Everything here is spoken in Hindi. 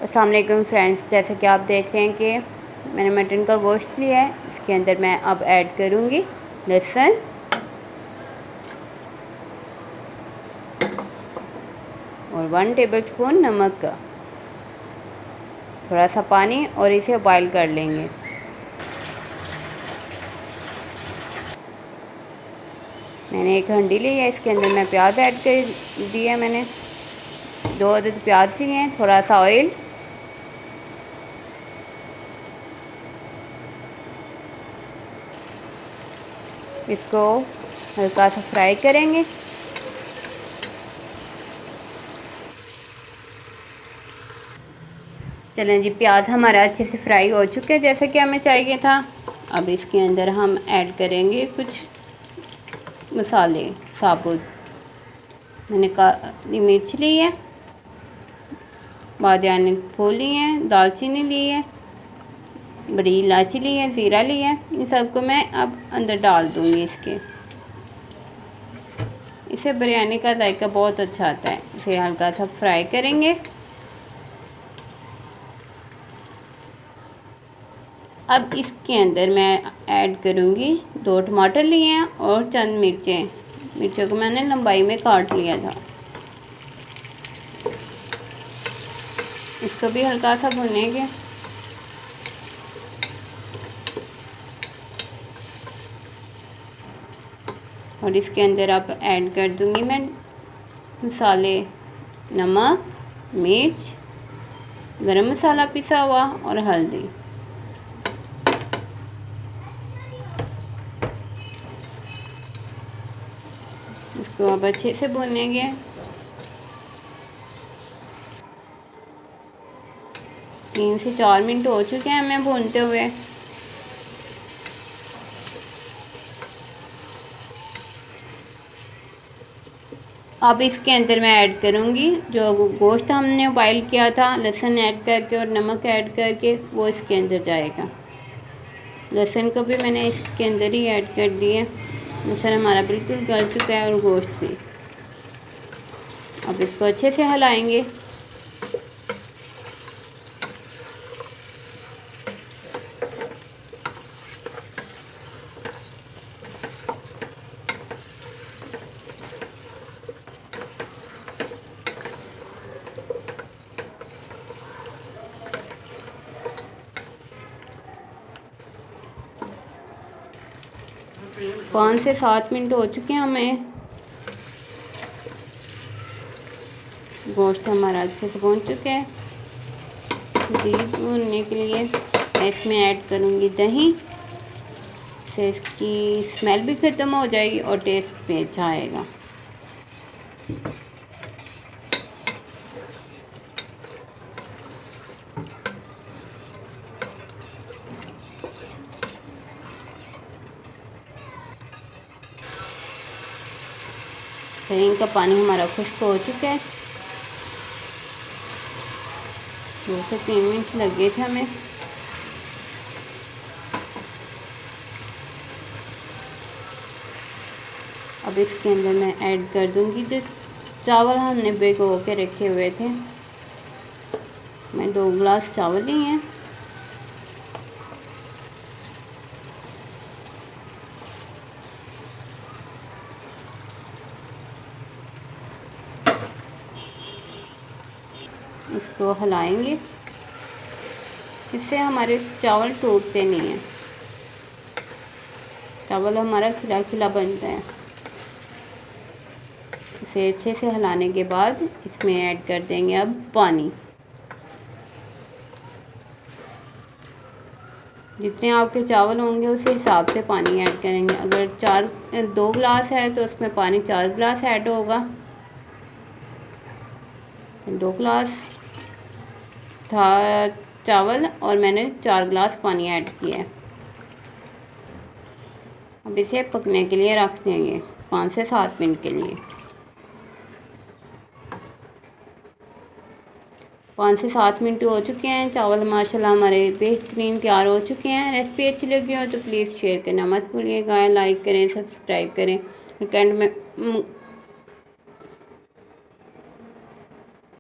अस्सलाम वालेकुम फ्रेंड्स, जैसे कि आप देख रहे हैं कि मैंने मटन का गोश्त लिया है। इसके अंदर मैं अब ऐड करूँगी लहसुन और 1 टेबलस्पून नमक का, थोड़ा सा पानी और इसे बॉईल कर लेंगे। मैंने एक हंडी ली है, इसके अंदर मैं प्याज ऐड कर दिया। मैंने 2 अदद प्याज लिए हैं, थोड़ा सा ऑयल, इसको हल्का सा फ्राई करेंगे। चलें जी, प्याज हमारा अच्छे से फ्राई हो चुके हैं जैसे कि हमें चाहिए था। अब इसके अंदर हम ऐड करेंगे कुछ मसाले साबुत। मैंने काली मिर्च ली है, बादियान फूल लिए हैं, दालचीनी ली है, बड़ी इलायची ली है, ज़ीरा ली है। इन सबको मैं अब अंदर डाल दूँगी इसके। इससे बिरयानी का जायका बहुत अच्छा आता है। इसे हल्का सा फ्राई करेंगे। अब इसके अंदर मैं ऐड करूँगी 2 टमाटर लिए हैं और चंद मिर्चों को मैंने लंबाई में काट लिया था। इसको भी हल्का सा भुनेंगे। और इसके अंदर अब ऐड कर दूँगी मैं मसाले, नमक, मिर्च, गरम मसाला पिसा हुआ और हल्दी। इसको अब अच्छे से भूनेंगे। तीन से 4 मिनट हो चुके हैं हमें भूनते हुए। अब इसके अंदर मैं ऐड करूँगी जो गोश्त हमने बॉईल किया था, लहसुन ऐड करके और नमक ऐड करके, वो इसके अंदर जाएगा। लहसुन को भी मैंने इसके अंदर ही ऐड कर दिया। लहसुन हमारा बिल्कुल गल चुका है और गोश्त भी। अब इसको अच्छे से हिलाएंगे। पाँच से 7 मिनट हो चुके हैं हमें। गोश्त हमारा अच्छे से भून चुका है। मज़ीद भूनने के लिए मैं इसमें ऐड करूँगी दही, से इसकी स्मेल भी ख़त्म हो जाएगी और टेस्ट भी अच्छा आएगा। दही का पानी हमारा खुश्क हो चुका है। 2 से 3 मिनट लगे थे हमें। अब इसके अंदर मैं ऐड कर दूंगी जो चावल हमने भिगो के रखे हुए थे। मैं 2 गिलास चावल लिए हैं। इसको हिलाएंगे, इससे हमारे चावल टूटते नहीं हैं। चावल हमारा खिला खिला बनता है। इसे अच्छे से हिलाने के बाद इसमें ऐड कर देंगे अब पानी। जितने आपके चावल होंगे उस हिसाब से पानी ऐड करेंगे। अगर 2 गिलास है तो उसमें पानी 4 गिलास ऐड होगा। 2 गिलास था चावल और मैंने 4 गिलास पानी ऐड किया है। अब इसे पकने के लिए रख देंगे 5 से 7 मिनट के लिए। 5 से 7 मिनट हो चुके हैं। चावल माशाल्लाह हमारे बेहतरीन तैयार हो चुके हैं। रेसिपी अच्छी लगी हो तो प्लीज़ शेयर करना मत भूलिएगा। लाइक करें, सब्सक्राइब करें,